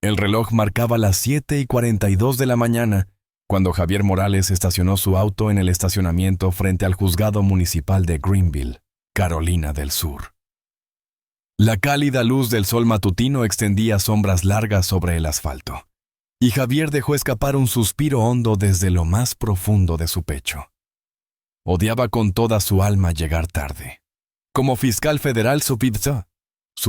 El reloj marcaba las 7:42 de la mañana cuando Javier Morales estacionó su auto en el estacionamiento frente al juzgado municipal de Greenville, Carolina del Sur. La cálida luz del sol matutino extendía sombras largas sobre el asfalto, y Javier dejó escapar un suspiro hondo desde lo más profundo de su pecho. Odiaba con toda su alma llegar tarde. Como fiscal federal su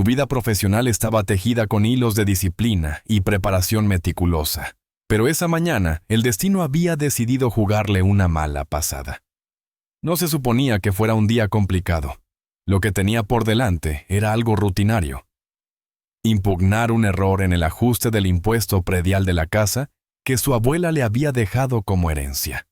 vida profesional estaba tejida con hilos de disciplina y preparación meticulosa, pero esa mañana el destino había decidido jugarle una mala pasada. No se suponía que fuera un día complicado. Lo que tenía por delante era algo rutinario. Impugnar un error en el ajuste del impuesto predial de la casa que su abuela le había dejado como herencia.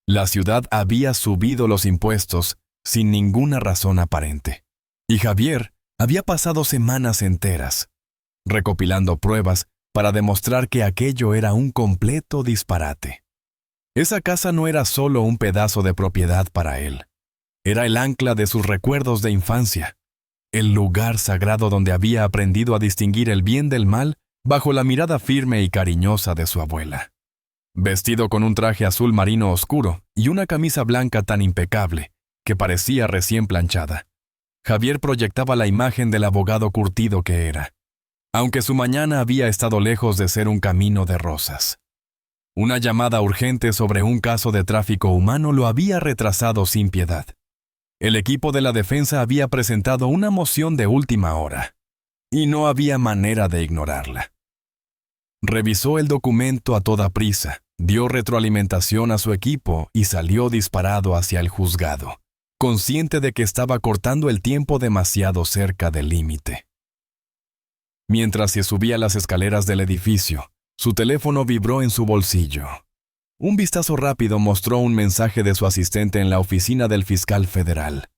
La ciudad había subido los impuestos sin ninguna razón aparente, y Javier había pasado semanas enteras recopilando pruebas para demostrar que aquello era un completo disparate. Esa casa no era solo un pedazo de propiedad para él. Era el ancla de sus recuerdos de infancia, el lugar sagrado donde había aprendido a distinguir el bien del mal bajo la mirada firme y cariñosa de su abuela. Vestido con un traje azul marino oscuro y una camisa blanca tan impecable que parecía recién planchada, Javier proyectaba la imagen del abogado curtido que era, aunque su mañana había estado lejos de ser un camino de rosas. Una llamada urgente sobre un caso de tráfico humano lo había retrasado sin piedad. El equipo de la defensa había presentado una moción de última hora, y no había manera de ignorarla. Revisó el documento a toda prisa, dio retroalimentación a su equipo y salió disparado hacia el juzgado, consciente de que estaba cortando el tiempo demasiado cerca del límite. Mientras se subía las escaleras del edificio, su teléfono vibró en su bolsillo. Un vistazo rápido mostró un mensaje de su asistente en la oficina del fiscal federal.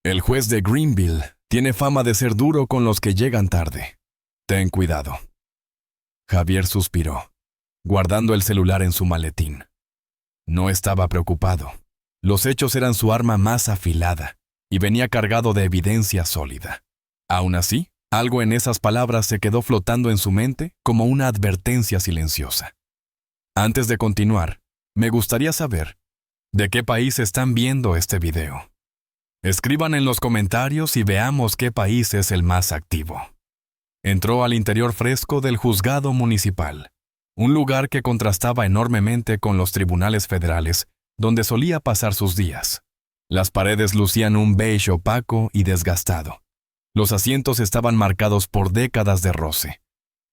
El juez de Greenville tiene fama de ser duro con los que llegan tarde. Ten cuidado. Javier suspiró, guardando el celular en su maletín. No estaba preocupado. Los hechos eran su arma más afilada y venía cargado de evidencia sólida. Aún así, algo en esas palabras se quedó flotando en su mente como una advertencia silenciosa. Antes de continuar, me gustaría saber, ¿de qué país están viendo este video? Escriban en los comentarios y veamos qué país es el más activo. Entró al interior fresco del juzgado municipal, un lugar que contrastaba enormemente con los tribunales federales, donde solía pasar sus días. Las paredes lucían un beige opaco y desgastado. Los asientos estaban marcados por décadas de roce,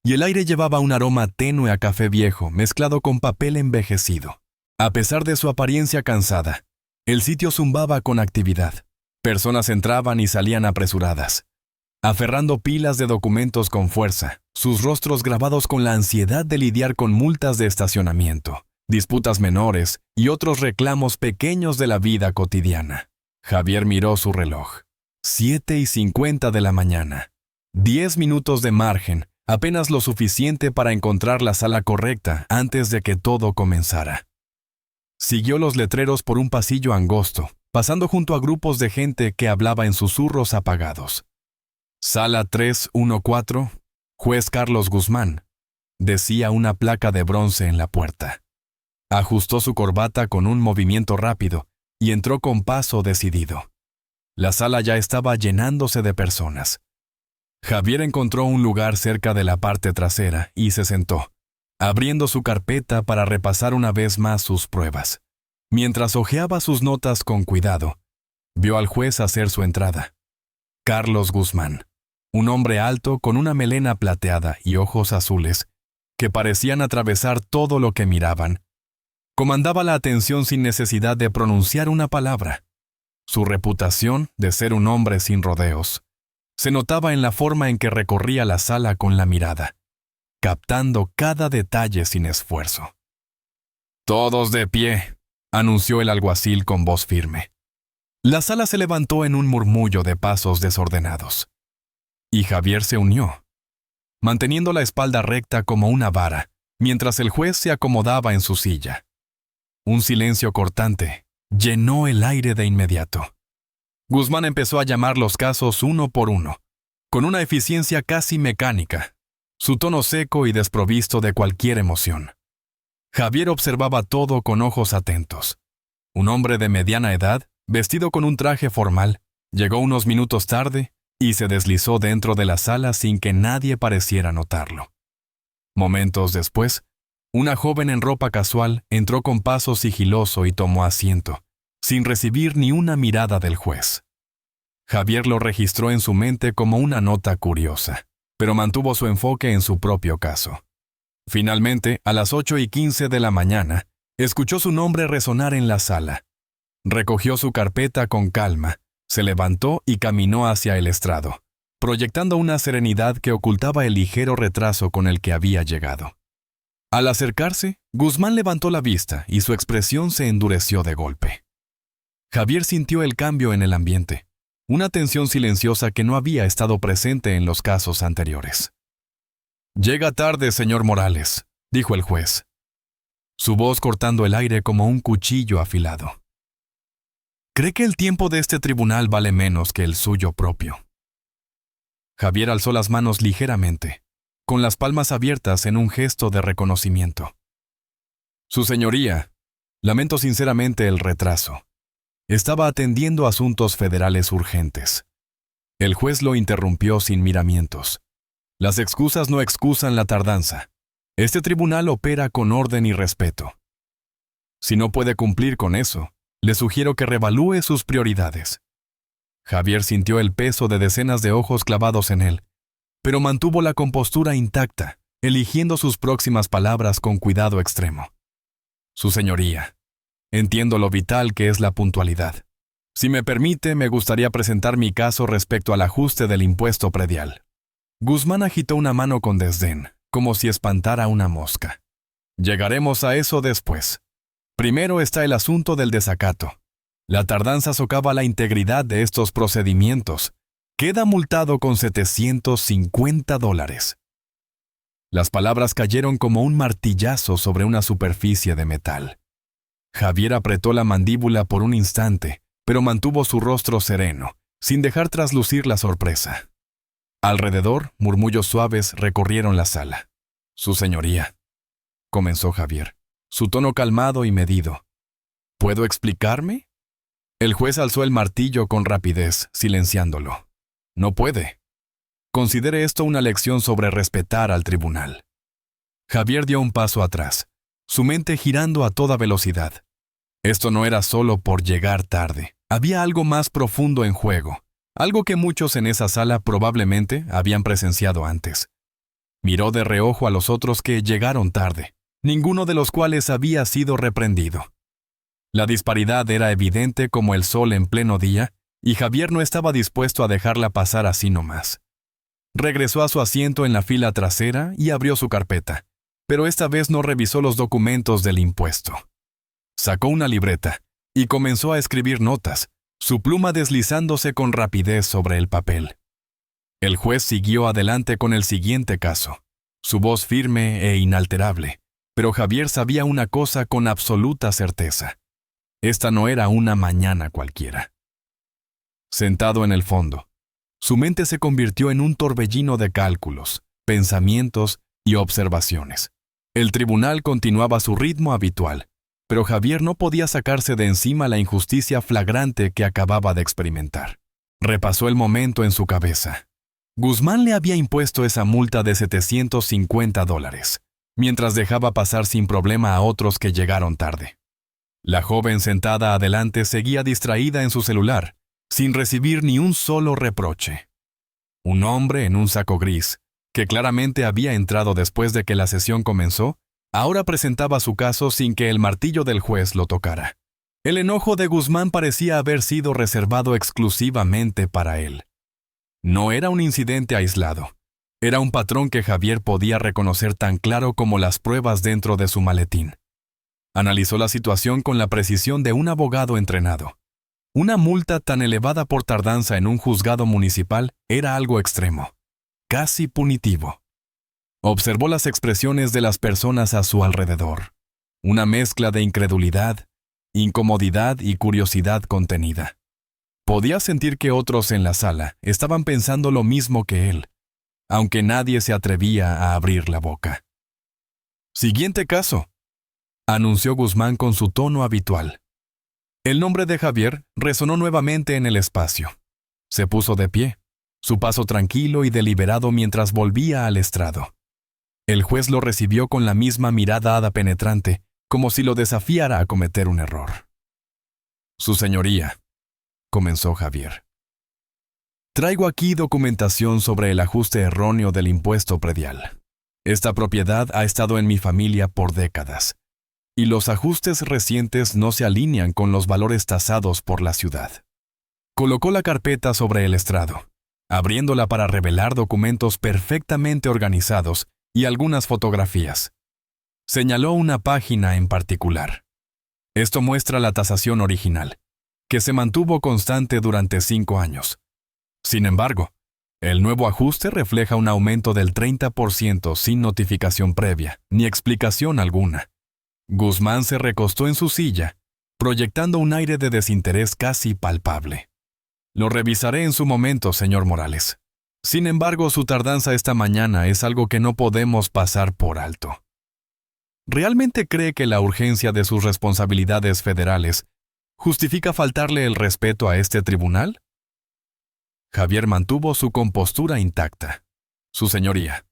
y el aire llevaba un aroma tenue a café viejo mezclado con papel envejecido. A pesar de su apariencia cansada, el sitio zumbaba con actividad. Personas entraban y salían apresuradas, aferrando pilas de documentos con fuerza, sus rostros grabados con la ansiedad de lidiar con multas de estacionamiento, disputas menores y otros reclamos pequeños de la vida cotidiana. Javier miró su reloj. 7:50 de la mañana. 10 minutos de margen, apenas lo suficiente para encontrar la sala correcta antes de que todo comenzara. Siguió los letreros por un pasillo angosto, pasando junto a grupos de gente que hablaba en susurros apagados. Sala 314, juez Carlos Guzmán, decía una placa de bronce en la puerta. Ajustó su corbata con un movimiento rápido y entró con paso decidido. La sala ya estaba llenándose de personas. Javier encontró un lugar cerca de la parte trasera y se sentó, abriendo su carpeta para repasar una vez más sus pruebas. Mientras hojeaba sus notas con cuidado, vio al juez hacer su entrada. Carlos Guzmán, un hombre alto con una melena plateada y ojos azules, que parecían atravesar todo lo que miraban, comandaba la atención sin necesidad de pronunciar una palabra. Su reputación de ser un hombre sin rodeos se notaba en la forma en que recorría la sala con la mirada, captando cada detalle sin esfuerzo. «Todos de pie», anunció el alguacil con voz firme. La sala se levantó en un murmullo de pasos desordenados. Y Javier se unió, manteniendo la espalda recta como una vara, mientras el juez se acomodaba en su silla. Un silencio cortante llenó el aire de inmediato. Guzmán empezó a llamar los casos uno por uno, con una eficiencia casi mecánica, su tono seco y desprovisto de cualquier emoción. Javier observaba todo con ojos atentos. Un hombre de mediana edad, vestido con un traje formal, llegó unos minutos tarde y se deslizó dentro de la sala sin que nadie pareciera notarlo. Momentos después, una joven en ropa casual entró con paso sigiloso y tomó asiento, sin recibir ni una mirada del juez. Javier lo registró en su mente como una nota curiosa, pero mantuvo su enfoque en su propio caso. Finalmente, a las 8:15 de la mañana, escuchó su nombre resonar en la sala. Recogió su carpeta con calma, se levantó y caminó hacia el estrado, proyectando una serenidad que ocultaba el ligero retraso con el que había llegado. Al acercarse, Guzmán levantó la vista y su expresión se endureció de golpe. Javier sintió el cambio en el ambiente, una tensión silenciosa que no había estado presente en los casos anteriores. «Llega tarde, señor Morales», dijo el juez, su voz cortando el aire como un cuchillo afilado. «¿Cree que el tiempo de este tribunal vale menos que el suyo propio?» Javier alzó las manos ligeramente, con las palmas abiertas en un gesto de reconocimiento. «Su señoría, lamento sinceramente el retraso. Estaba atendiendo asuntos federales urgentes». El juez lo interrumpió sin miramientos. «Las excusas no excusan la tardanza. Este tribunal opera con orden y respeto. Si no puede cumplir con eso, le sugiero que revalúe sus prioridades». Javier sintió el peso de decenas de ojos clavados en él, pero mantuvo la compostura intacta, eligiendo sus próximas palabras con cuidado extremo. «Su señoría, entiendo lo vital que es la puntualidad. Si me permite, me gustaría presentar mi caso respecto al ajuste del impuesto predial». Guzmán agitó una mano con desdén, como si espantara una mosca. «Llegaremos a eso después. Primero está el asunto del desacato. La tardanza socava la integridad de estos procedimientos. Queda multado con $750. Las palabras cayeron como un martillazo sobre una superficie de metal. Javier apretó la mandíbula por un instante, pero mantuvo su rostro sereno, sin dejar traslucir la sorpresa. Alrededor, murmullos suaves recorrieron la sala. «Su señoría», comenzó Javier, su tono calmado y medido. «¿Puedo explicarme?» El juez alzó el martillo con rapidez, silenciándolo. «No puede. Considere esto una lección sobre respetar al tribunal». Javier dio un paso atrás, su mente girando a toda velocidad. Esto no era solo por llegar tarde. Había algo más profundo en juego, algo que muchos en esa sala probablemente habían presenciado antes. Miró de reojo a los otros que llegaron tarde, ninguno de los cuales había sido reprendido. La disparidad era evidente como el sol en pleno día, y Javier no estaba dispuesto a dejarla pasar así nomás. Regresó a su asiento en la fila trasera y abrió su carpeta, pero esta vez no revisó los documentos del impuesto. Sacó una libreta y comenzó a escribir notas, su pluma deslizándose con rapidez sobre el papel. El juez siguió adelante con el siguiente caso, su voz firme e inalterable, pero Javier sabía una cosa con absoluta certeza. Esta no era una mañana cualquiera. Sentado en el fondo, su mente se convirtió en un torbellino de cálculos, pensamientos y observaciones. El tribunal continuaba su ritmo habitual, pero Javier no podía sacarse de encima la injusticia flagrante que acababa de experimentar. Repasó el momento en su cabeza. Guzmán le había impuesto esa multa de $750, mientras dejaba pasar sin problema a otros que llegaron tarde. La joven sentada adelante seguía distraída en su celular, sin recibir ni un solo reproche. Un hombre en un saco gris, que claramente había entrado después de que la sesión comenzó, ahora presentaba su caso sin que el martillo del juez lo tocara. El enojo de Guzmán parecía haber sido reservado exclusivamente para él. No era un incidente aislado. Era un patrón que Javier podía reconocer tan claro como las pruebas dentro de su maletín. Analizó la situación con la precisión de un abogado entrenado. Una multa tan elevada por tardanza en un juzgado municipal era algo extremo, casi punitivo. Observó las expresiones de las personas a su alrededor, una mezcla de incredulidad, incomodidad y curiosidad contenida. Podía sentir que otros en la sala estaban pensando lo mismo que él, aunque nadie se atrevía a abrir la boca. «Siguiente caso», anunció Guzmán con su tono habitual. El nombre de Javier resonó nuevamente en el espacio. Se puso de pie, su paso tranquilo y deliberado mientras volvía al estrado. El juez lo recibió con la misma mirada penetrante, como si lo desafiara a cometer un error. «Su señoría», comenzó Javier. «Traigo aquí documentación sobre el ajuste erróneo del impuesto predial. Esta propiedad ha estado en mi familia por décadas, y los ajustes recientes no se alinean con los valores tasados por la ciudad». Colocó la carpeta sobre el estrado, abriéndola para revelar documentos perfectamente organizados y algunas fotografías. Señaló una página en particular. Esto muestra la tasación original, que se mantuvo constante durante 5 años. Sin embargo, el nuevo ajuste refleja un aumento del 30% sin notificación previa, ni explicación alguna. Guzmán se recostó en su silla, proyectando un aire de desinterés casi palpable. «Lo revisaré en su momento, señor Morales. Sin embargo, su tardanza esta mañana es algo que no podemos pasar por alto. ¿Realmente cree que la urgencia de sus responsabilidades federales justifica faltarle el respeto a este tribunal?» Javier mantuvo su compostura intacta. «Su señoría,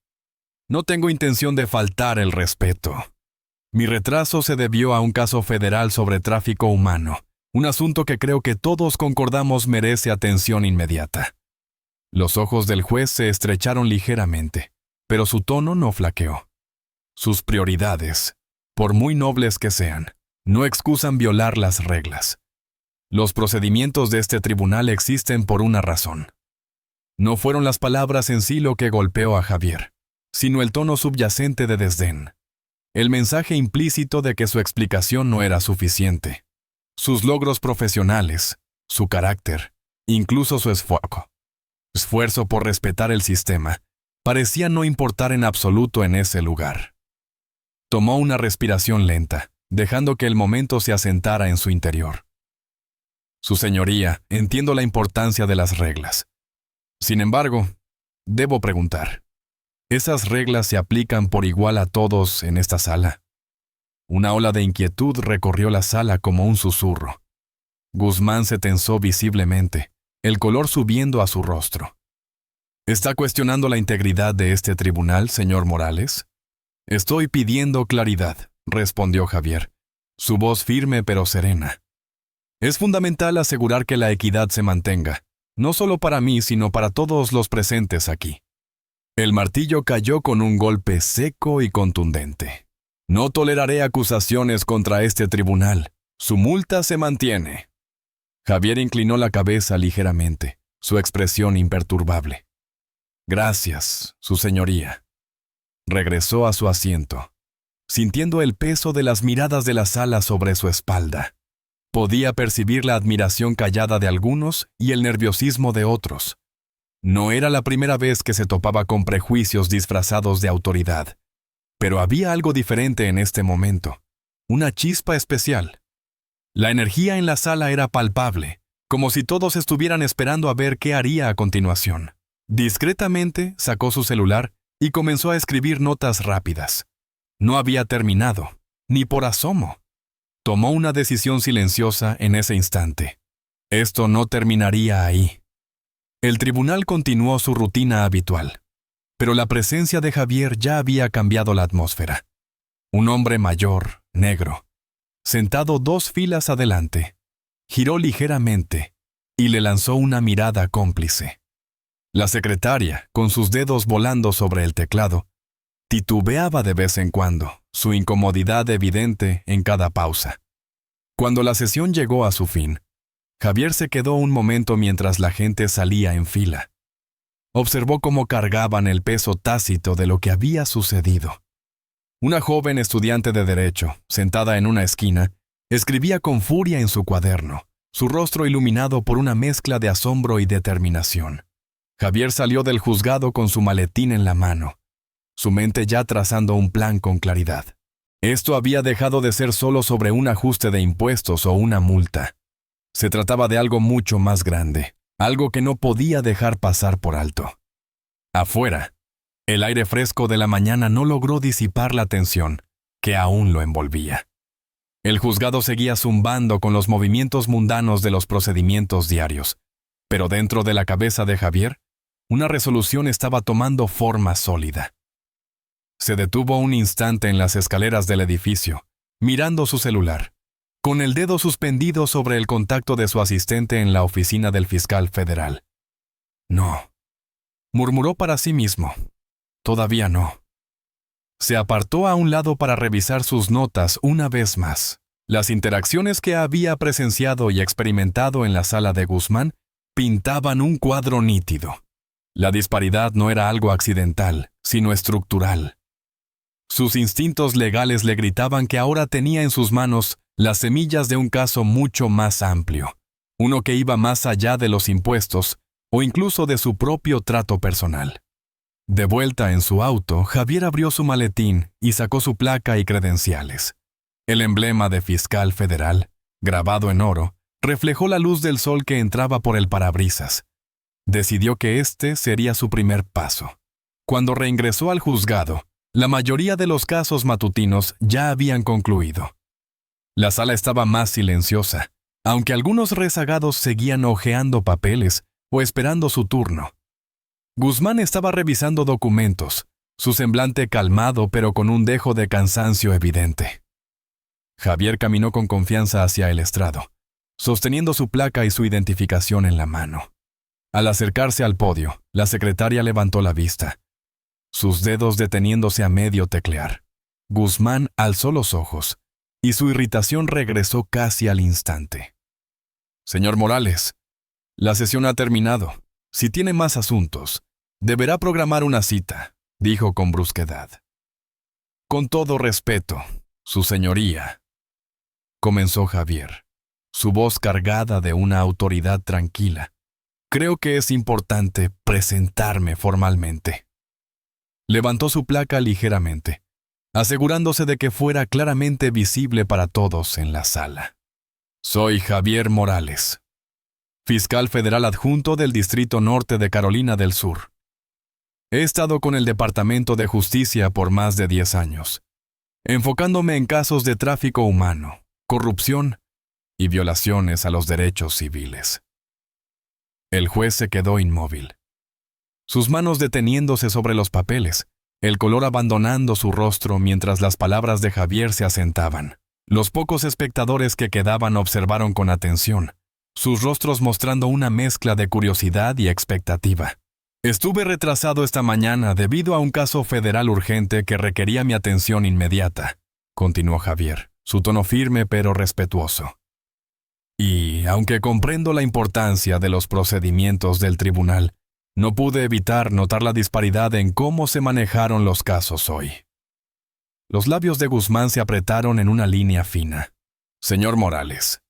no tengo intención de faltar el respeto. Mi retraso se debió a un caso federal sobre tráfico humano, un asunto que creo que todos concordamos merece atención inmediata». Los ojos del juez se estrecharon ligeramente, pero su tono no flaqueó. Sus prioridades, por muy nobles que sean, no excusan violar las reglas. Los procedimientos de este tribunal existen por una razón. No fueron las palabras en sí lo que golpeó a Javier, sino el tono subyacente de desdén. El mensaje implícito de que su explicación no era suficiente. Sus logros profesionales, su carácter, incluso su esfuerzo por respetar el sistema, parecía no importar en absoluto en ese lugar. Tomó una respiración lenta, dejando que el momento se asentara en su interior. «Su señoría, entiendo la importancia de las reglas. Sin embargo, debo preguntar, ¿esas reglas se aplican por igual a todos en esta sala?» Una ola de inquietud recorrió la sala como un susurro. Guzmán se tensó visiblemente, el color subiendo a su rostro. «¿Está cuestionando la integridad de este tribunal, señor Morales?» «Estoy pidiendo claridad», respondió Javier, su voz firme pero serena. «Es fundamental asegurar que la equidad se mantenga, no solo para mí, sino para todos los presentes aquí». El martillo cayó con un golpe seco y contundente. «No toleraré acusaciones contra este tribunal. Su multa se mantiene». Javier inclinó la cabeza ligeramente, su expresión imperturbable. «Gracias, su señoría». Regresó a su asiento, sintiendo el peso de las miradas de la sala sobre su espalda. Podía percibir la admiración callada de algunos y el nerviosismo de otros. No era la primera vez que se topaba con prejuicios disfrazados de autoridad, pero había algo diferente en este momento, una chispa especial. La energía en la sala era palpable, como si todos estuvieran esperando a ver qué haría a continuación. Discretamente sacó su celular y comenzó a escribir notas rápidas. No había terminado, ni por asomo. Tomó una decisión silenciosa en ese instante. Esto no terminaría ahí. El tribunal continuó su rutina habitual, pero la presencia de Javier ya había cambiado la atmósfera. Un hombre mayor, negro, sentado 2 filas adelante, giró ligeramente y le lanzó una mirada cómplice. La secretaria, con sus dedos volando sobre el teclado, titubeaba de vez en cuando, su incomodidad evidente en cada pausa. Cuando la sesión llegó a su fin, Javier se quedó un momento mientras la gente salía en fila. Observó cómo cargaban el peso tácito de lo que había sucedido. Una joven estudiante de Derecho, sentada en una esquina, escribía con furia en su cuaderno, su rostro iluminado por una mezcla de asombro y determinación. Javier salió del juzgado con su maletín en la mano, su mente ya trazando un plan con claridad. Esto había dejado de ser solo sobre un ajuste de impuestos o una multa. Se trataba de algo mucho más grande, algo que no podía dejar pasar por alto. Afuera, El aire fresco de la mañana no logró disipar la tensión que aún lo envolvía. El juzgado seguía zumbando con los movimientos mundanos de los procedimientos diarios, pero dentro de la cabeza de Javier, una resolución estaba tomando forma sólida. Se detuvo un instante en las escaleras del edificio, mirando su celular, con el dedo suspendido sobre el contacto de su asistente en la oficina del fiscal federal. No, murmuró para sí mismo. Todavía no. Se apartó a un lado para revisar sus notas una vez más. Las interacciones que había presenciado y experimentado en la sala de Guzmán pintaban un cuadro nítido. La disparidad no era algo accidental, sino estructural. Sus instintos legales le gritaban que ahora tenía en sus manos las semillas de un caso mucho más amplio, uno que iba más allá de los impuestos o incluso de su propio trato personal. De vuelta en su auto, Javier abrió su maletín y sacó su placa y credenciales. El emblema de fiscal federal, grabado en oro, reflejó la luz del sol que entraba por el parabrisas. Decidió que este sería su primer paso. Cuando reingresó al juzgado, la mayoría de los casos matutinos ya habían concluido. La sala estaba más silenciosa, aunque algunos rezagados seguían hojeando papeles o esperando su turno. Guzmán estaba revisando documentos, su semblante calmado pero con un dejo de cansancio evidente. Javier caminó con confianza hacia el estrado, sosteniendo su placa y su identificación en la mano. Al acercarse al podio, la secretaria levantó la vista, sus dedos deteniéndose a medio teclear. Guzmán alzó los ojos, y su irritación regresó casi al instante. «Señor Morales, la sesión ha terminado. Si tiene más asuntos, deberá programar una cita», dijo con brusquedad. «Con todo respeto, su señoría», comenzó Javier, su voz cargada de una autoridad tranquila. «Creo que es importante presentarme formalmente». Levantó su placa ligeramente, asegurándose de que fuera claramente visible para todos en la sala. «Soy Javier Morales, fiscal federal adjunto del Distrito Norte de Carolina del Sur. He estado con el Departamento de Justicia por más de 10 años, enfocándome en casos de tráfico humano, corrupción y violaciones a los derechos civiles». El juez se quedó inmóvil, sus manos deteniéndose sobre los papeles, el color abandonando su rostro mientras las palabras de Javier se asentaban. Los pocos espectadores que quedaban observaron con atención, sus rostros mostrando una mezcla de curiosidad y expectativa. «Estuve retrasado esta mañana debido a un caso federal urgente que requería mi atención inmediata», continuó Javier, su tono firme pero respetuoso. «Y, aunque comprendo la importancia de los procedimientos del tribunal, no pude evitar notar la disparidad en cómo se manejaron los casos hoy». Los labios de Guzmán se apretaron en una línea fina. «Señor Morales,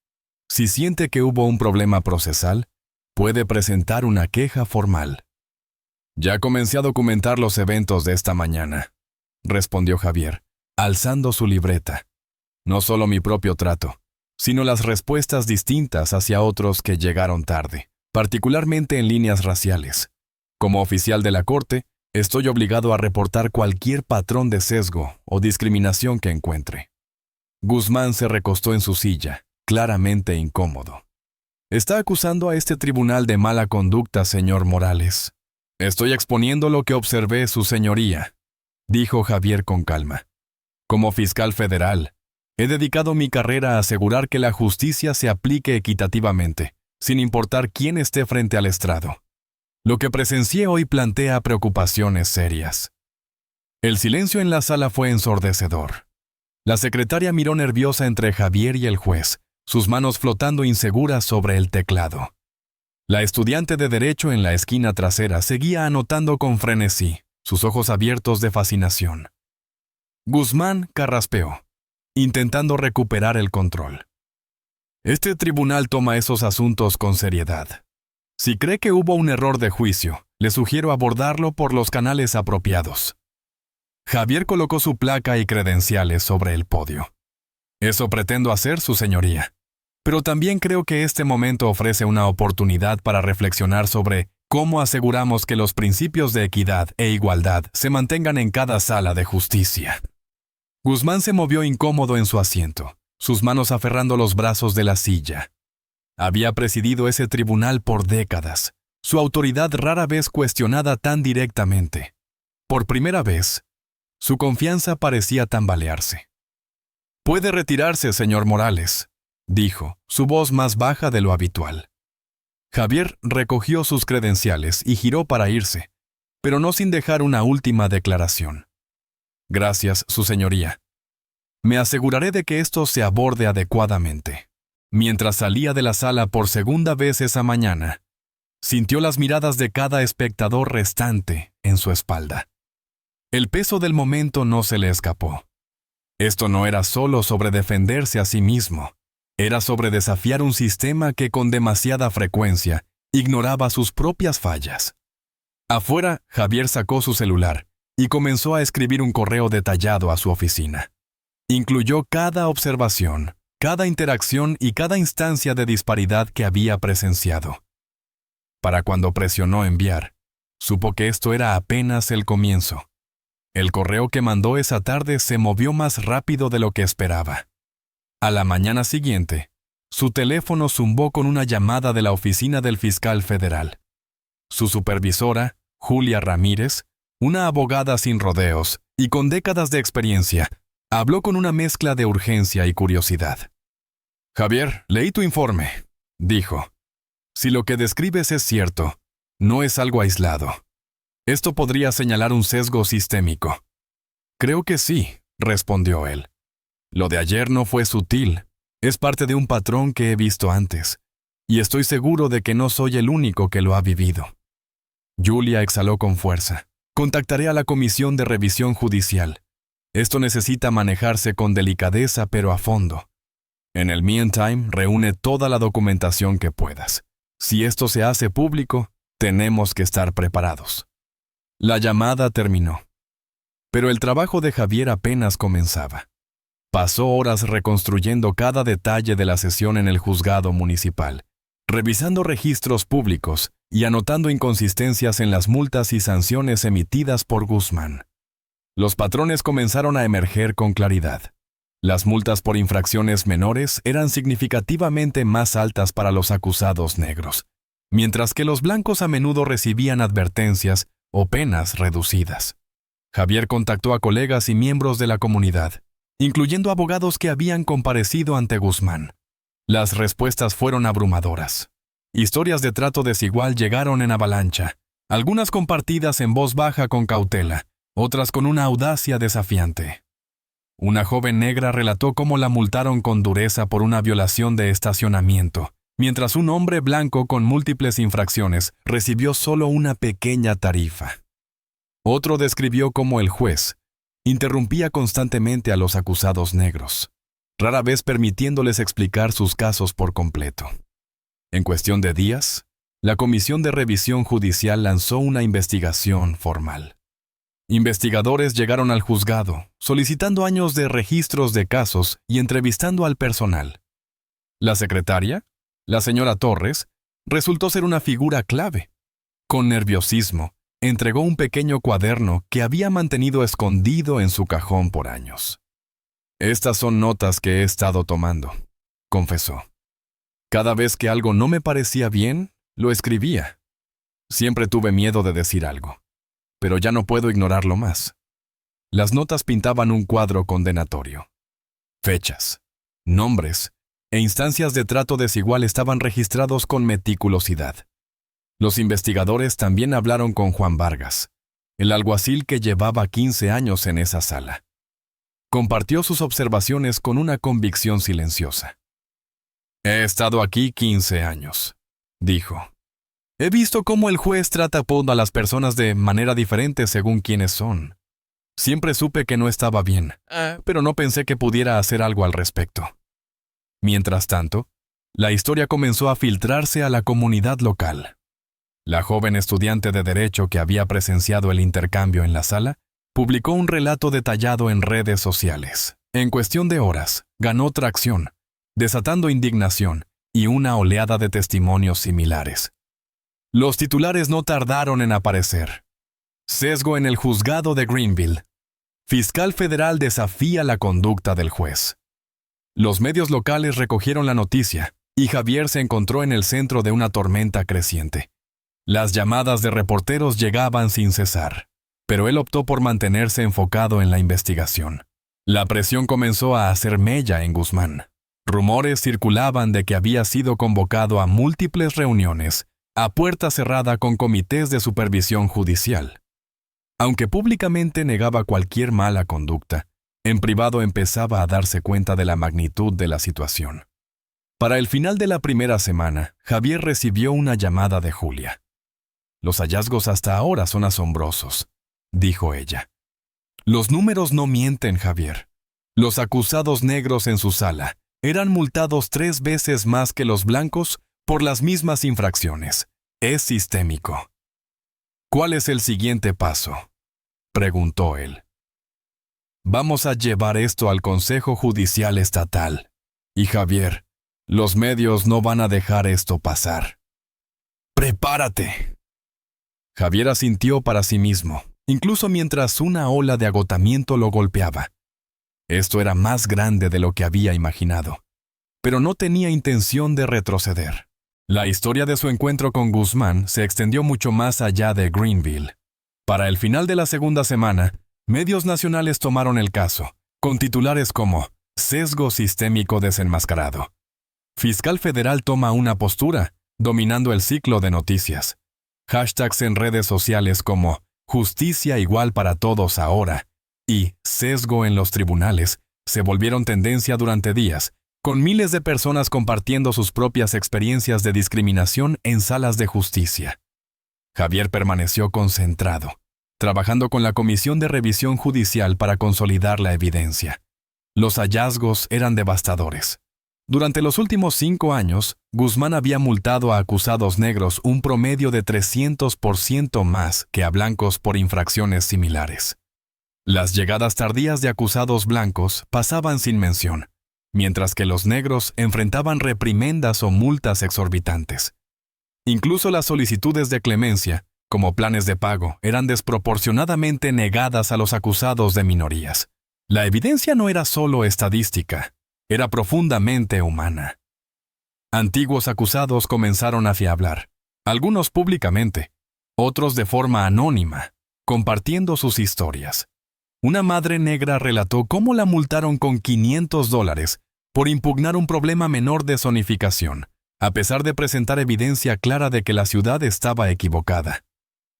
si siente que hubo un problema procesal, puede presentar una queja formal». «Ya comencé a documentar los eventos de esta mañana», respondió Javier, alzando su libreta. «No solo mi propio trato, sino las respuestas distintas hacia otros que llegaron tarde, particularmente en líneas raciales. Como oficial de la Corte, estoy obligado a reportar cualquier patrón de sesgo o discriminación que encuentre». Guzmán se recostó en su silla, claramente incómodo. «Está acusando a este tribunal de mala conducta, señor Morales». «Estoy exponiendo lo que observé, su señoría», dijo Javier con calma. «Como fiscal federal, he dedicado mi carrera a asegurar que la justicia se aplique equitativamente, sin importar quién esté frente al estrado. Lo que presencié hoy plantea preocupaciones serias». El silencio en la sala fue ensordecedor. La secretaria miró nerviosa entre Javier y el juez, sus manos flotando inseguras sobre el teclado. La estudiante de Derecho en la esquina trasera seguía anotando con frenesí, sus ojos abiertos de fascinación. Guzmán carraspeó, intentando recuperar el control. «Este tribunal toma esos asuntos con seriedad. Si cree que hubo un error de juicio, le sugiero abordarlo por los canales apropiados». Javier colocó su placa y credenciales sobre el podio. «Eso pretendo hacer, su señoría. Pero también creo que este momento ofrece una oportunidad para reflexionar sobre ¿Cómo aseguramos que los principios de equidad e igualdad se mantengan en cada sala de justicia? Guzmán se movió incómodo en su asiento, sus manos aferrando los brazos de la silla. Había presidido ese tribunal por décadas, su autoridad rara vez cuestionada tan directamente. Por primera vez, su confianza parecía tambalearse. «Puede retirarse, señor Morales», dijo, su voz más baja de lo habitual. Javier recogió sus credenciales y giró para irse, pero no sin dejar una última declaración. «Gracias, su señoría. Me aseguraré de que esto se aborde adecuadamente». Mientras salía de la sala por segunda vez esa mañana, sintió las miradas de cada espectador restante en su espalda. El peso del momento no se le escapó. Esto no era solo sobre defenderse a sí mismo, era sobre desafiar un sistema que con demasiada frecuencia ignoraba sus propias fallas. Afuera, Javier sacó su celular y comenzó a escribir un correo detallado a su oficina. Incluyó cada observación, cada interacción y cada instancia de disparidad que había presenciado. Para cuando presionó enviar, supo que esto era apenas el comienzo. El correo que mandó esa tarde se movió más rápido de lo que esperaba. A la mañana siguiente, su teléfono zumbó con una llamada de la oficina del fiscal federal. Su supervisora, Julia Ramírez, una abogada sin rodeos y con décadas de experiencia, habló con una mezcla de urgencia y curiosidad. «Javier, leí tu informe», dijo. «Si lo que describes es cierto, no es algo aislado. Esto podría señalar un sesgo sistémico». «Creo que sí», respondió él. «Lo de ayer no fue sutil, es parte de un patrón que he visto antes, y estoy seguro de que no soy el único que lo ha vivido». Julia exhaló con fuerza. «Contactaré a la Comisión de Revisión Judicial. Esto necesita manejarse con delicadeza pero a fondo. En el meantime, reúne toda la documentación que puedas. Si esto se hace público, tenemos que estar preparados». La llamada terminó. Pero el trabajo de Javier apenas comenzaba. Pasó horas reconstruyendo cada detalle de la sesión en el juzgado municipal, revisando registros públicos y anotando inconsistencias en las multas y sanciones emitidas por Guzmán. Los patrones comenzaron a emerger con claridad. Las multas por infracciones menores eran significativamente más altas para los acusados negros, mientras que los blancos a menudo recibían advertencias o penas reducidas. Javier contactó a colegas y miembros de la comunidad, incluyendo abogados que habían comparecido ante Guzmán. Las respuestas fueron abrumadoras. Historias de trato desigual llegaron en avalancha, algunas compartidas en voz baja con cautela, otras con una audacia desafiante. Una joven negra relató cómo la multaron con dureza por una violación de estacionamiento, mientras un hombre blanco con múltiples infracciones recibió solo una pequeña tarifa. Otro describió cómo el juez interrumpía constantemente a los acusados negros, rara vez permitiéndoles explicar sus casos por completo. En cuestión de días, la Comisión de Revisión Judicial lanzó una investigación formal. Investigadores llegaron al juzgado, solicitando años de registros de casos y entrevistando al personal. La secretaria, la señora Torres, resultó ser una figura clave. Con nerviosismo, entregó un pequeño cuaderno que había mantenido escondido en su cajón por años. «Estas son notas que he estado tomando», confesó. «Cada vez que algo no me parecía bien, lo escribía. Siempre tuve miedo de decir algo, pero ya no puedo ignorarlo más». Las notas pintaban un cuadro condenatorio. Fechas, nombres e instancias de trato desigual estaban registrados con meticulosidad. Los investigadores también hablaron con Juan Vargas, el alguacil que llevaba 15 años en esa sala. Compartió sus observaciones con una convicción silenciosa. «He estado aquí 15 años», dijo. «He visto cómo el juez trata a las personas de manera diferente según quiénes son. Siempre supe que no estaba bien, pero no pensé que pudiera hacer algo al respecto». Mientras tanto, la historia comenzó a filtrarse a la comunidad local. La joven estudiante de Derecho que había presenciado el intercambio en la sala publicó un relato detallado en redes sociales. En cuestión de horas, ganó tracción, desatando indignación y una oleada de testimonios similares. Los titulares no tardaron en aparecer. Sesgo en el juzgado de Greenville. Fiscal federal desafía la conducta del juez. Los medios locales recogieron la noticia, y Javier se encontró en el centro de una tormenta creciente. Las llamadas de reporteros llegaban sin cesar, pero él optó por mantenerse enfocado en la investigación. La presión comenzó a hacer mella en Guzmán. Rumores circulaban de que había sido convocado a múltiples reuniones, a puerta cerrada con comités de supervisión judicial. Aunque públicamente negaba cualquier mala conducta, en privado empezaba a darse cuenta de la magnitud de la situación. Para el final de la primera semana, Javier recibió una llamada de Julia. «Los hallazgos hasta ahora son asombrosos», dijo ella. «Los números no mienten, Javier. Los acusados negros en su sala eran multados 3 veces más que los blancos por las mismas infracciones. Es sistémico». «¿Cuál es el siguiente paso?», preguntó él. «Vamos a llevar esto al Consejo Judicial Estatal. Y Javier, los medios no van a dejar esto pasar. ¡Prepárate!». Javier asintió para sí mismo, incluso mientras una ola de agotamiento lo golpeaba. Esto era más grande de lo que había imaginado, pero no tenía intención de retroceder. La historia de su encuentro con Guzmán se extendió mucho más allá de Greenville. Para el final de la segunda semana, medios nacionales tomaron el caso, con titulares como «Sesgo sistémico desenmascarado». Fiscal federal toma una postura, dominando el ciclo de noticias. Hashtags en redes sociales como «Justicia igual para todos ahora» y «Sesgo en los tribunales» se volvieron tendencia durante días, con miles de personas compartiendo sus propias experiencias de discriminación en salas de justicia. Javier permaneció concentrado, trabajando con la Comisión de Revisión Judicial para consolidar la evidencia. Los hallazgos eran devastadores. Durante los últimos 5 años, Guzmán había multado a acusados negros un promedio de 300% más que a blancos por infracciones similares. Las llegadas tardías de acusados blancos pasaban sin mención, mientras que los negros enfrentaban reprimendas o multas exorbitantes. Incluso las solicitudes de clemencia, como planes de pago, eran desproporcionadamente negadas a los acusados de minorías. La evidencia no era solo estadística, era profundamente humana. Antiguos acusados comenzaron a fiablar, algunos públicamente, otros de forma anónima, compartiendo sus historias. Una madre negra relató cómo la multaron con $500 por impugnar un problema menor de zonificación, a pesar de presentar evidencia clara de que la ciudad estaba equivocada.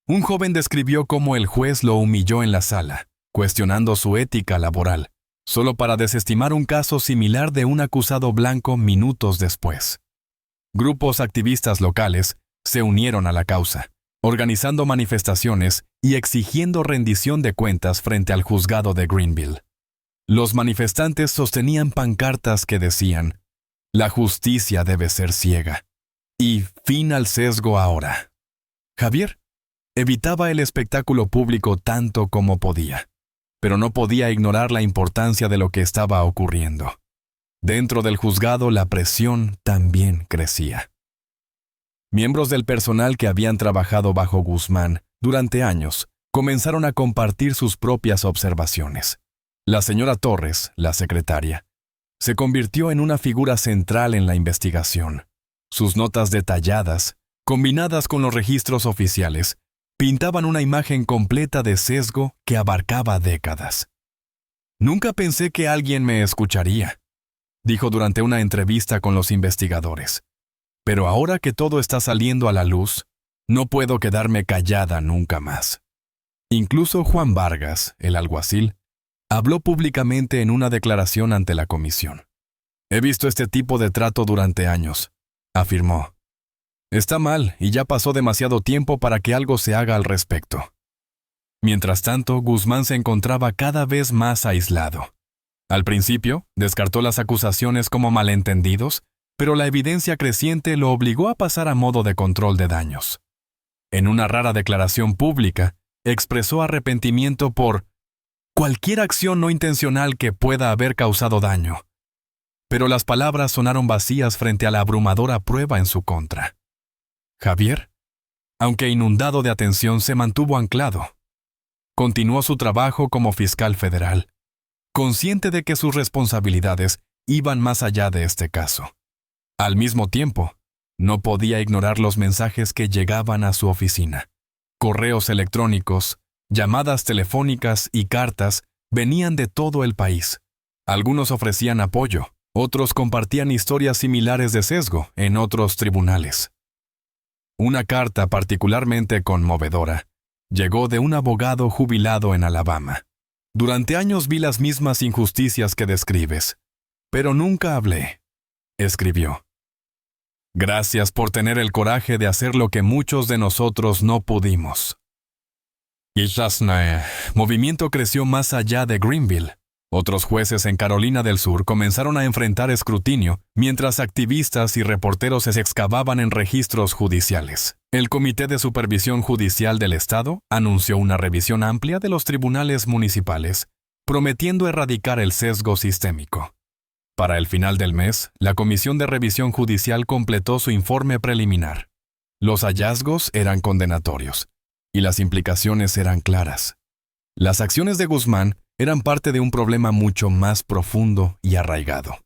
Un joven describió cómo el juez lo humilló en la sala, cuestionando su ética laboral, solo para desestimar un caso similar de un acusado blanco minutos después. Grupos activistas locales se unieron a la causa, organizando manifestaciones y exigiendo rendición de cuentas frente al juzgado de Greenville. Los manifestantes sostenían pancartas que decían: «La justicia debe ser ciega» y «Fin al sesgo ahora». Javier evitaba el espectáculo público tanto como podía, pero no podía ignorar la importancia de lo que estaba ocurriendo. Dentro del juzgado la presión también crecía. Miembros del personal que habían trabajado bajo Guzmán durante años comenzaron a compartir sus propias observaciones. La señora Torres, la secretaria, se convirtió en una figura central en la investigación. Sus notas detalladas, combinadas con los registros oficiales, pintaban una imagen completa de sesgo que abarcaba décadas. «Nunca pensé que alguien me escucharía», dijo durante una entrevista con los investigadores. «Pero ahora que todo está saliendo a la luz, no puedo quedarme callada nunca más». Incluso Juan Vargas, el alguacil, habló públicamente en una declaración ante la comisión. «He visto este tipo de trato durante años», afirmó. «Está mal y ya pasó demasiado tiempo para que algo se haga al respecto». Mientras tanto, Guzmán se encontraba cada vez más aislado. Al principio, descartó las acusaciones como malentendidos, pero la evidencia creciente lo obligó a pasar a modo de control de daños. En una rara declaración pública, expresó arrepentimiento por cualquier acción no intencional que pueda haber causado daño. Pero las palabras sonaron vacías frente a la abrumadora prueba en su contra. Javier Aunque inundado de atención, se mantuvo anclado. Continuó su trabajo como fiscal federal, consciente de que sus responsabilidades iban más allá de este caso. Al mismo tiempo, no podía ignorar los mensajes que llegaban a su oficina. Correos electrónicos, llamadas telefónicas y cartas venían de todo el país. Algunos ofrecían apoyo, otros compartían historias similares de sesgo en otros tribunales. Una carta particularmente conmovedora llegó de un abogado jubilado en Alabama. Durante años vi las mismas injusticias que describes, pero nunca hablé, escribió. Gracias por tener el coraje de hacer lo que muchos de nosotros no pudimos. El movimiento creció más allá de Greenville. Otros jueces en Carolina del Sur comenzaron a enfrentar escrutinio, mientras activistas y reporteros se excavaban en registros judiciales. El Comité de Supervisión Judicial del Estado anunció una revisión amplia de los tribunales municipales, prometiendo erradicar el sesgo sistémico. Para el final del mes, la Comisión de Revisión Judicial completó su informe preliminar. Los hallazgos eran condenatorios, y las implicaciones eran claras. Las acciones de Guzmán eran parte de un problema mucho más profundo y arraigado.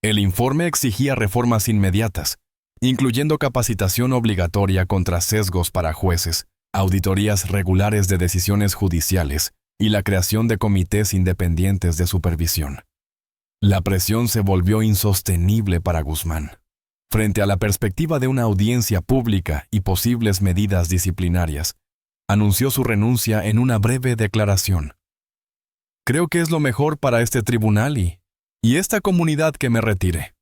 El informe exigía reformas inmediatas, incluyendo capacitación obligatoria contra sesgos para jueces, auditorías regulares de decisiones judiciales y la creación de comités independientes de supervisión. La presión se volvió insostenible para Guzmán. Frente a la perspectiva de una audiencia pública y posibles medidas disciplinarias, anunció su renuncia en una breve declaración. Creo que es lo mejor para este tribunal y esta comunidad que me retire,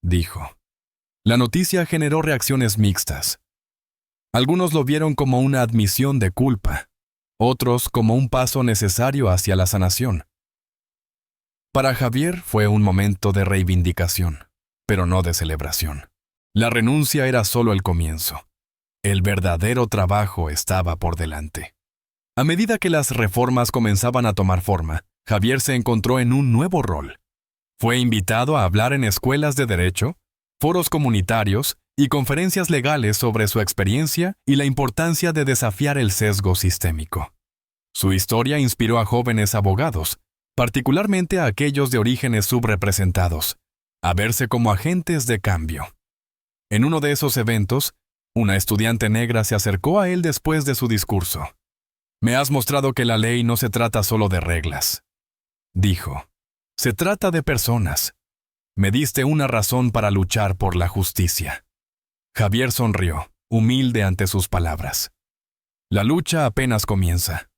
dijo. La noticia generó reacciones mixtas. Algunos lo vieron como una admisión de culpa, otros como un paso necesario hacia la sanación. Para Javier fue un momento de reivindicación, pero no de celebración. La renuncia era solo el comienzo. El verdadero trabajo estaba por delante. A medida que las reformas comenzaban a tomar forma, Javier se encontró en un nuevo rol. Fue invitado a hablar en escuelas de derecho, foros comunitarios y conferencias legales sobre su experiencia y la importancia de desafiar el sesgo sistémico. Su historia inspiró a jóvenes abogados, particularmente a aquellos de orígenes subrepresentados, a verse como agentes de cambio. En uno de esos eventos, una estudiante negra se acercó a él después de su discurso. «Me has mostrado que la ley no se trata solo de reglas», dijo. «Se trata de personas. Me diste una razón para luchar por la justicia». Javier sonrió, humilde ante sus palabras. «La lucha apenas comienza»,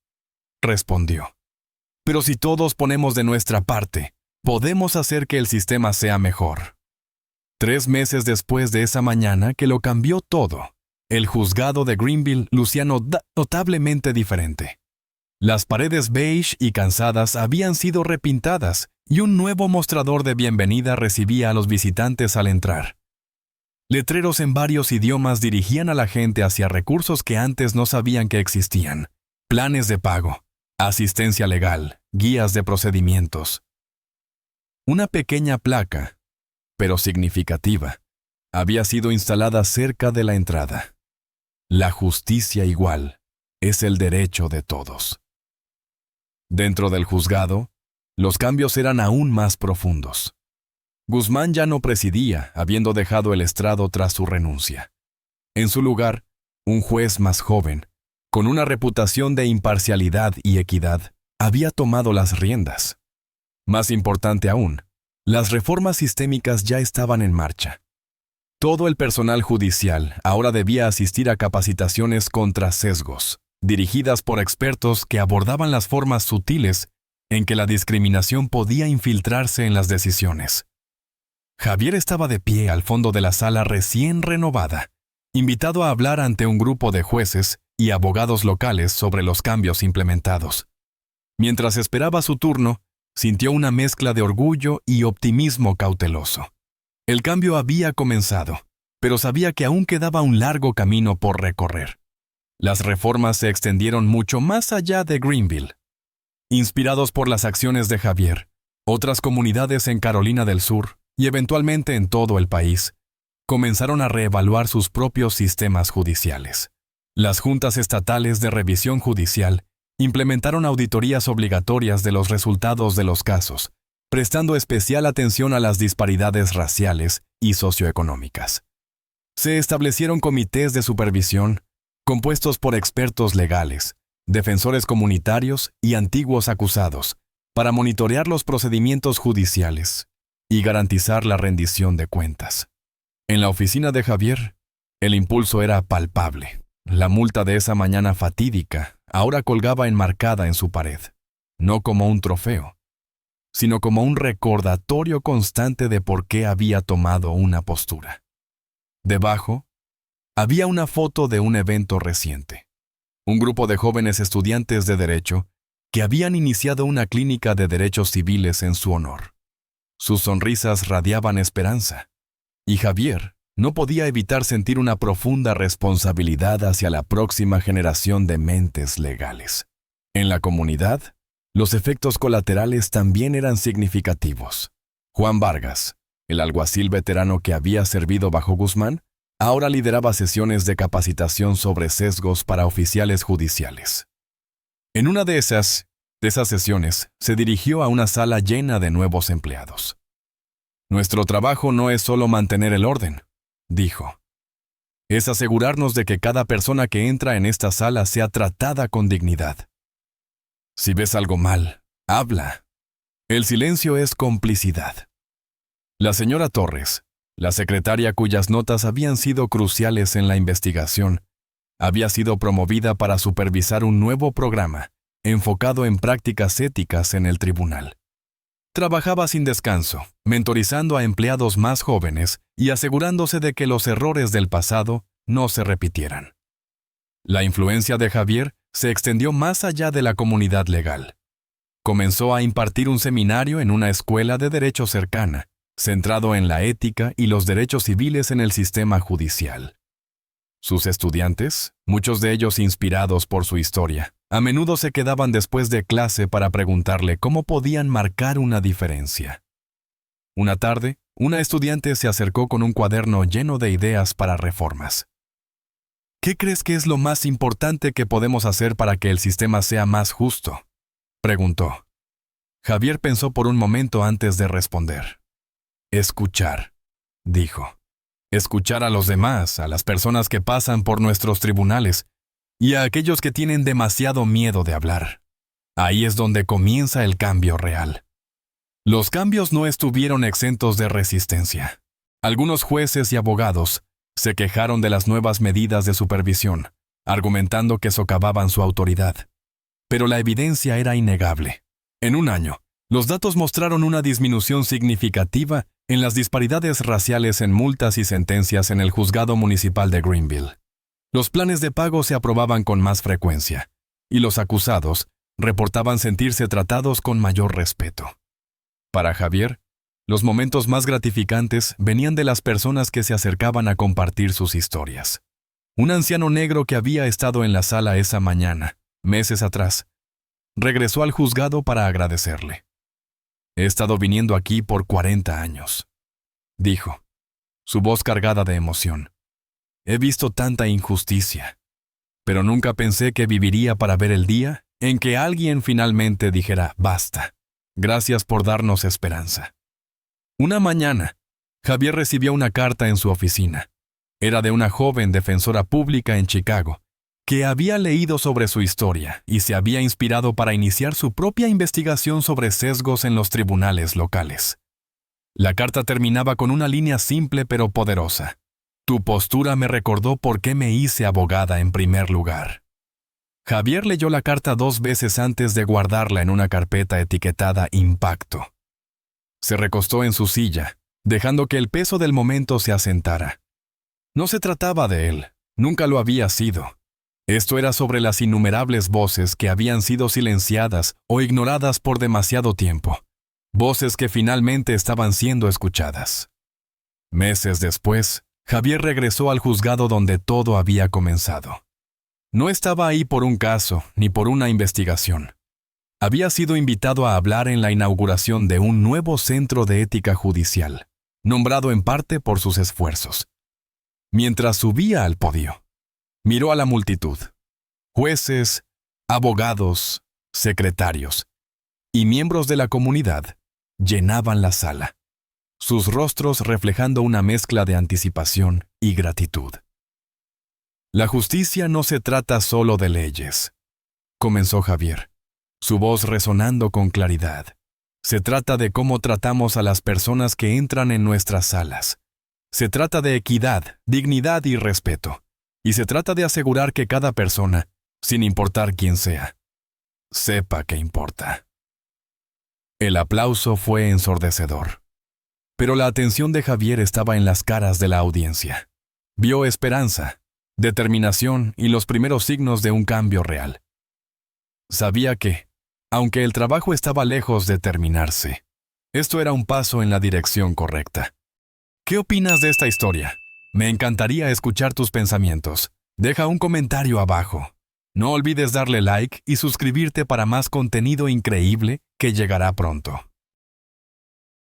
respondió. «Pero si todos ponemos de nuestra parte, podemos hacer que el sistema sea mejor». 3 meses después de esa mañana que lo cambió todo, el juzgado de Greenville lucía notablemente diferente. Las paredes beige y cansadas habían sido repintadas y un nuevo mostrador de bienvenida recibía a los visitantes al entrar. Letreros en varios idiomas dirigían a la gente hacia recursos que antes no sabían que existían: planes de pago, asistencia legal, guías de procedimientos. Una pequeña placa, pero significativa, había sido instalada cerca de la entrada. La justicia igual es el derecho de todos. Dentro del juzgado, los cambios eran aún más profundos. Guzmán ya no presidía, habiendo dejado el estrado tras su renuncia. En su lugar, un juez más joven, con una reputación de imparcialidad y equidad, había tomado las riendas. Más importante aún, las reformas sistémicas ya estaban en marcha. Todo el personal judicial ahora debía asistir a capacitaciones contra sesgos, dirigidas por expertos que abordaban las formas sutiles en que la discriminación podía infiltrarse en las decisiones. Javier estaba de pie al fondo de la sala recién renovada, invitado a hablar ante un grupo de jueces y abogados locales sobre los cambios implementados. Mientras esperaba su turno, sintió una mezcla de orgullo y optimismo cauteloso. El cambio había comenzado, pero sabía que aún quedaba un largo camino por recorrer. Las reformas se extendieron mucho más allá de Greenville. Inspirados por las acciones de Javier, otras comunidades en Carolina del Sur y eventualmente en todo el país comenzaron a reevaluar sus propios sistemas judiciales. Las juntas estatales de revisión judicial implementaron auditorías obligatorias de los resultados de los casos, prestando especial atención a las disparidades raciales y socioeconómicas. Se establecieron comités de supervisión compuestos por expertos legales, defensores comunitarios y antiguos acusados, para monitorear los procedimientos judiciales y garantizar la rendición de cuentas. En la oficina de Javier, el impulso era palpable. La multa de esa mañana fatídica ahora colgaba enmarcada en su pared, no como un trofeo, sino como un recordatorio constante de por qué había tomado una postura. Debajo, había una foto de un evento reciente. Un grupo de jóvenes estudiantes de Derecho que habían iniciado una clínica de derechos civiles en su honor. Sus sonrisas radiaban esperanza, y Javier no podía evitar sentir una profunda responsabilidad hacia la próxima generación de mentes legales. En la comunidad, los efectos colaterales también eran significativos. Juan Vargas, el alguacil veterano que había servido bajo Guzmán, ahora lideraba sesiones de capacitación sobre sesgos para oficiales judiciales. En una de esas sesiones, se dirigió a una sala llena de nuevos empleados. Nuestro trabajo no es solo mantener el orden, dijo. Es asegurarnos de que cada persona que entra en esta sala sea tratada con dignidad. Si ves algo mal, habla. El silencio es complicidad. La señora Torres, la secretaria cuyas notas habían sido cruciales en la investigación, había sido promovida para supervisar un nuevo programa enfocado en prácticas éticas en el tribunal. Trabajaba sin descanso, mentorizando a empleados más jóvenes y asegurándose de que los errores del pasado no se repitieran. La influencia de Javier se extendió más allá de la comunidad legal. Comenzó a impartir un seminario en una escuela de derecho cercana, centrado en la ética y los derechos civiles en el sistema judicial. Sus estudiantes, muchos de ellos inspirados por su historia, a menudo se quedaban después de clase para preguntarle cómo podían marcar una diferencia. Una tarde, una estudiante se acercó con un cuaderno lleno de ideas para reformas. ¿Qué crees que es lo más importante que podemos hacer para que el sistema sea más justo?, preguntó. Javier pensó por un momento antes de responder. Escuchar, dijo. Escuchar a los demás, a las personas que pasan por nuestros tribunales y a aquellos que tienen demasiado miedo de hablar. Ahí es donde comienza el cambio real. Los cambios no estuvieron exentos de resistencia. Algunos jueces y abogados se quejaron de las nuevas medidas de supervisión, argumentando que socavaban su autoridad. Pero la evidencia era innegable. En un año, los datos mostraron una disminución significativa en las disparidades raciales en multas y sentencias en el juzgado municipal de Greenville. Los planes de pago se aprobaban con más frecuencia, y los acusados reportaban sentirse tratados con mayor respeto. Para Javier, los momentos más gratificantes venían de las personas que se acercaban a compartir sus historias. Un anciano negro que había estado en la sala esa mañana, meses atrás, regresó al juzgado para agradecerle. He estado viniendo aquí por 40 años, dijo, su voz cargada de emoción. He visto tanta injusticia, pero nunca pensé que viviría para ver el día en que alguien finalmente dijera basta. Gracias por darnos esperanza. Una mañana, Javier recibió una carta en su oficina. Era de una joven defensora pública en Chicago, que había leído sobre su historia y se había inspirado para iniciar su propia investigación sobre sesgos en los tribunales locales. La carta terminaba con una línea simple pero poderosa. Tu postura me recordó por qué me hice abogada en primer lugar. Javier leyó la carta 2 veces antes de guardarla en una carpeta etiquetada Impacto. Se recostó en su silla, dejando que el peso del momento se asentara. No se trataba de él, nunca lo había sido. Esto era sobre las innumerables voces que habían sido silenciadas o ignoradas por demasiado tiempo. Voces que finalmente estaban siendo escuchadas. Meses después, Javier regresó al juzgado donde todo había comenzado. No estaba ahí por un caso ni por una investigación. Había sido invitado a hablar en la inauguración de un nuevo centro de ética judicial, nombrado en parte por sus esfuerzos. Mientras subía al podio, Miró a la multitud. Jueces, abogados, secretarios y miembros de la comunidad llenaban la sala, sus rostros reflejando una mezcla de anticipación y gratitud. La justicia no se trata solo de leyes, comenzó Javier, su voz resonando con claridad. Se trata de cómo tratamos a las personas que entran en nuestras salas. Se trata de equidad, dignidad y respeto. Y se trata de asegurar que cada persona, sin importar quién sea, sepa que importa. El aplauso fue ensordecedor. Pero la atención de Javier estaba en las caras de la audiencia. Vio esperanza, determinación y los primeros signos de un cambio real. Sabía que, aunque el trabajo estaba lejos de terminarse, esto era un paso en la dirección correcta. ¿Qué opinas de esta historia? Me encantaría escuchar tus pensamientos. Deja un comentario abajo. No olvides darle like y suscribirte para más contenido increíble que llegará pronto.